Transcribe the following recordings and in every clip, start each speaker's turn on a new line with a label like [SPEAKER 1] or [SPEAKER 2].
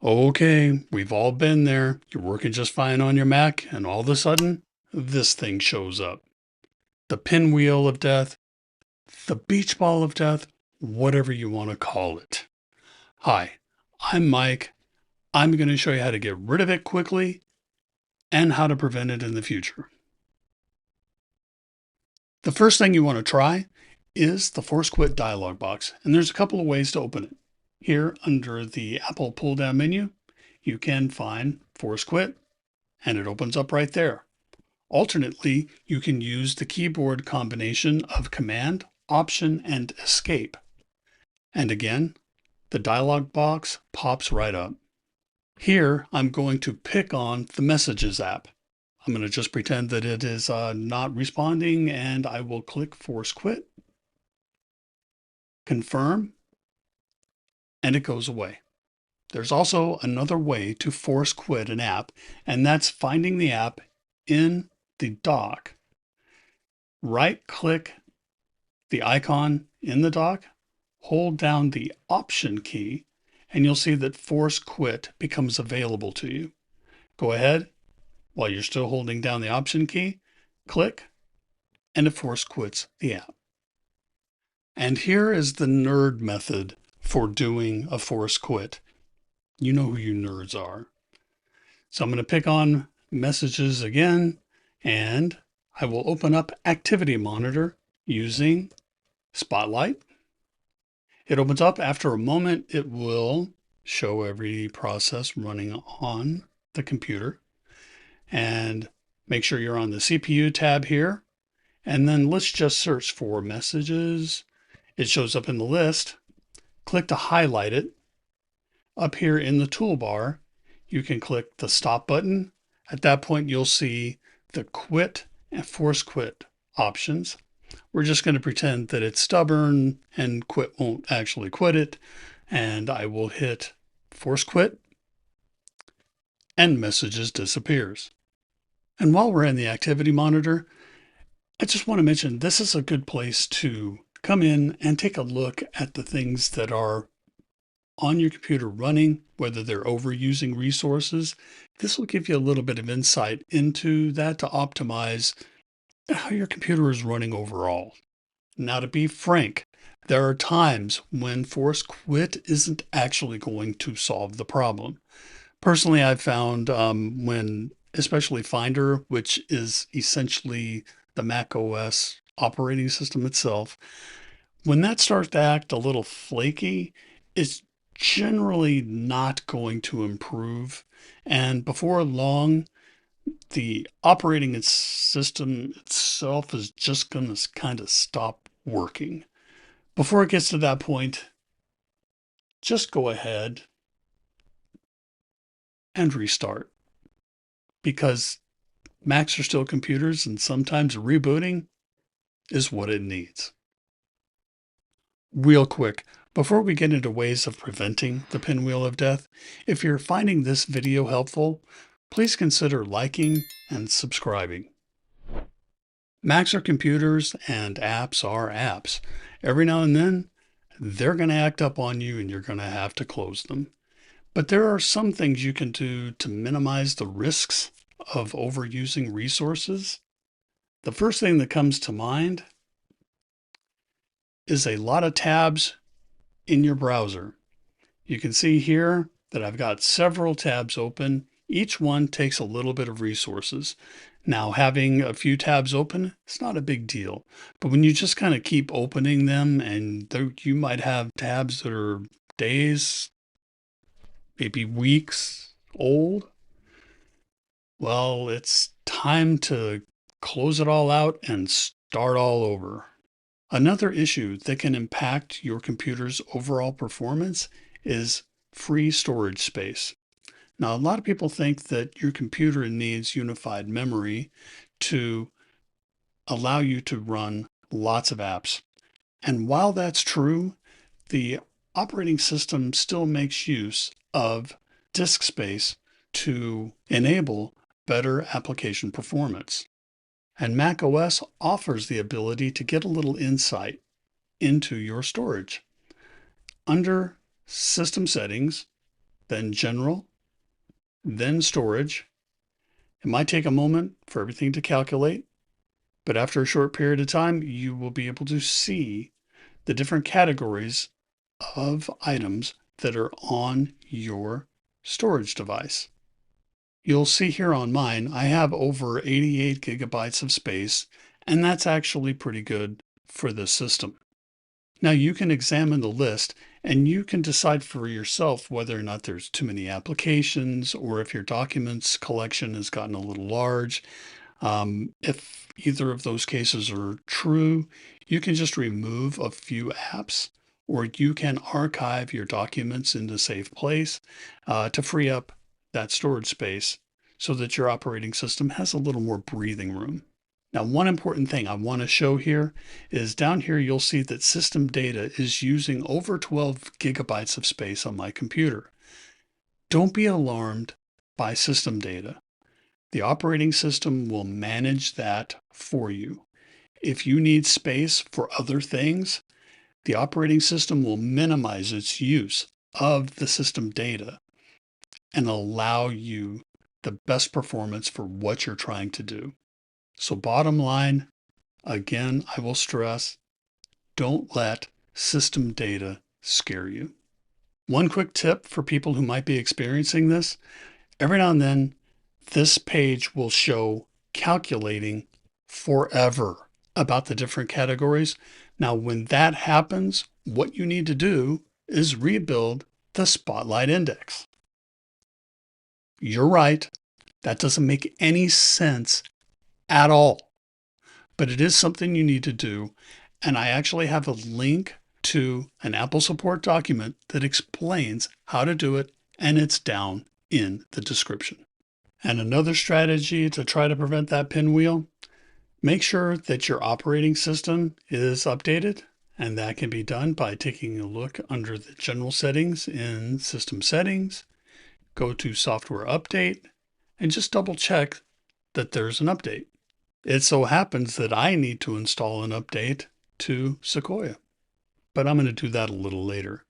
[SPEAKER 1] Okay, we've all been there. You're working just fine on your Mac, and all of a sudden, this thing shows up. The pinwheel of death, the beach ball of death, whatever you want to call it. Hi, I'm Mike. I'm going to show you how to get rid of it quickly and how to prevent it in the future. The first thing you want to try is the Force Quit dialog box, and there's a couple of ways to open it. Here under the Apple pull-down menu, you can find Force Quit, and it opens up right there. Alternately, you can use the keyboard combination of Command, Option, and Escape. And again, the dialog box pops right up. Here, I'm going to pick on the Messages app. I'm going to just pretend that it is not responding, and I will click Force Quit, confirm, and it goes away. There's also another way to force quit an app, and that's finding the app in the dock. Right-click the icon in the dock, hold down the Option key, and you'll see that Force Quit becomes available to you. Go ahead, while you're still holding down the Option key, click, and it force quits the app. And here is the nerd method for doing a force quit. You know who you nerds are. So I'm going to pick on Messages again, and I will open up Activity Monitor using Spotlight. It opens up. After a moment, it will show every process running on the computer. And make sure you're on the CPU tab here. And then let's just search for Messages. It shows up in the list. Click to highlight it. Up here in the toolbar, you can click the Stop button. At that point, you'll see the Quit and Force Quit options. We're just going to pretend that it's stubborn and quit won't actually quit it. And I will hit Force Quit, and Messages disappears. And while we're in the Activity Monitor, I just want to mention this is a good place to come in and take a look at the things that are on your computer running, whether they're overusing resources. This will give you a little bit of insight into that to optimize how your computer is running overall. Now, to be frank, there are times when Force Quit isn't actually going to solve the problem. Personally, I've found when, especially Finder, which is essentially the macOS operating system itself, when that starts to act a little flaky, it's generally not going to improve. And before long, the operating system itself is just going to kind of stop working. Before it gets to that point, just go ahead and restart, because Macs are still computers, and sometimes rebooting is what it needs. Real quick, before we get into ways of preventing the pinwheel of death, if you're finding this video helpful, please consider liking and subscribing. Macs are computers and apps are apps. Every now and then, they're going to act up on you and you're going to have to close them. But there are some things you can do to minimize the risks of overusing resources. The first thing that comes to mind is a lot of tabs in your browser. You can see here that I've got several tabs open. Each one takes a little bit of resources. Now, having a few tabs open, it's not a big deal. But when you just kind of keep opening them, and you might have tabs that are days, maybe weeks old, well, it's time to close it all out and start all over. Another issue that can impact your computer's overall performance is free storage space. Now, a lot of people think that your computer needs unified memory to allow you to run lots of apps. And while that's true, the operating system still makes use of disk space to enable better application performance. And macOS offers the ability to get a little insight into your storage. Under System Settings, then General, then Storage. It might take a moment for everything to calculate, but after a short period of time, you will be able to see the different categories of items that are on your storage device. You'll see here on mine, I have over 88 gigabytes of space, and that's actually pretty good for this system. Now you can examine the list and you can decide for yourself whether or not there's too many applications or if your documents collection has gotten a little large. If either of those cases are true, you can just remove a few apps, or you can archive your documents into a safe place to free up that storage space so that your operating system has a little more breathing room. Now, one important thing I want to show here is down here you'll see that system data is using over 12 gigabytes of space on my computer. Don't be alarmed by system data. The operating system will manage that for you. If you need space for other things, the operating system will minimize its use of the system data and allow you the best performance for what you're trying to do. So bottom line, again, I will stress, don't let system data scare you. One quick tip for people who might be experiencing this, every now and then, this page will show calculating forever about the different categories. Now, when that happens, what you need to do is rebuild the Spotlight Index. You're right, that doesn't make any sense at all, but it is something you need to do. And I actually have a link to an Apple support document that explains how to do it, and it's down in the description. And another strategy to try to prevent that pinwheel, make sure that your operating system is updated, and that can be done by taking a look under the general settings in System Settings, go to Software Update, and just double check that there's an update. It so happens that I need to install an update to Sequoia, but I'm going to do that a little later.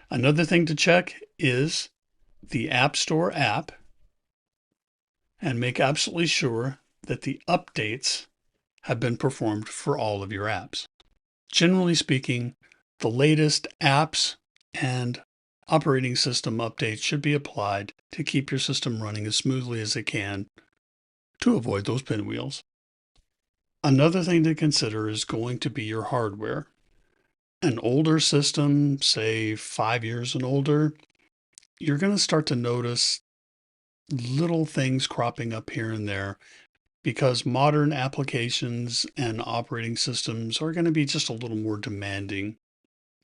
[SPEAKER 1] Another thing to check is the App Store app and make absolutely sure that the updates have been performed for all of your apps. Generally speaking, the latest apps and operating system updates should be applied to keep your system running as smoothly as it can to avoid those pinwheels. Another thing to consider is going to be your hardware. An older system, say 5 years and older, you're going to start to notice little things cropping up here and there because modern applications and operating systems are going to be just a little more demanding.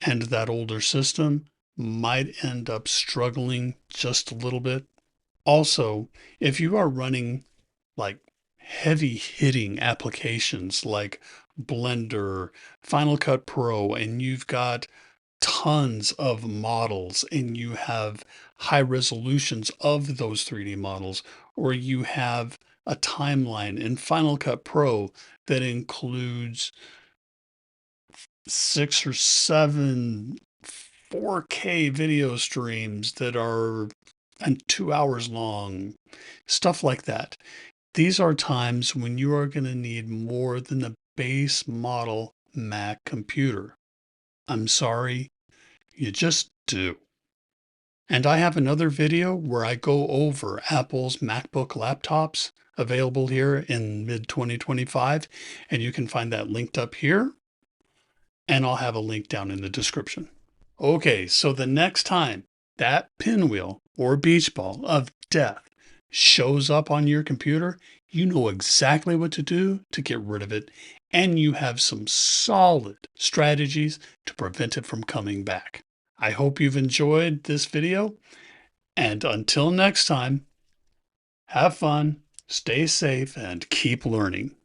[SPEAKER 1] And that older system might end up struggling just a little bit. Also, if you are running like heavy hitting applications like Blender, Final Cut Pro, and you've got tons of models and you have high resolutions of those 3D models, or you have a timeline in Final Cut Pro that includes 6 or 7 4K video streams that are 2 hours long, stuff like that. These are times when you are going to need more than the base model Mac computer. I'm sorry, you just do. And I have another video where I go over Apple's MacBook laptops available here in mid-2025, and you can find that linked up here, and I'll have a link down in the description. Okay, so the next time that pinwheel or beach ball of death shows up on your computer, you know exactly what to do to get rid of it, and you have some solid strategies to prevent it from coming back. I hope you've enjoyed this video, and until next time, have fun, stay safe, and keep learning.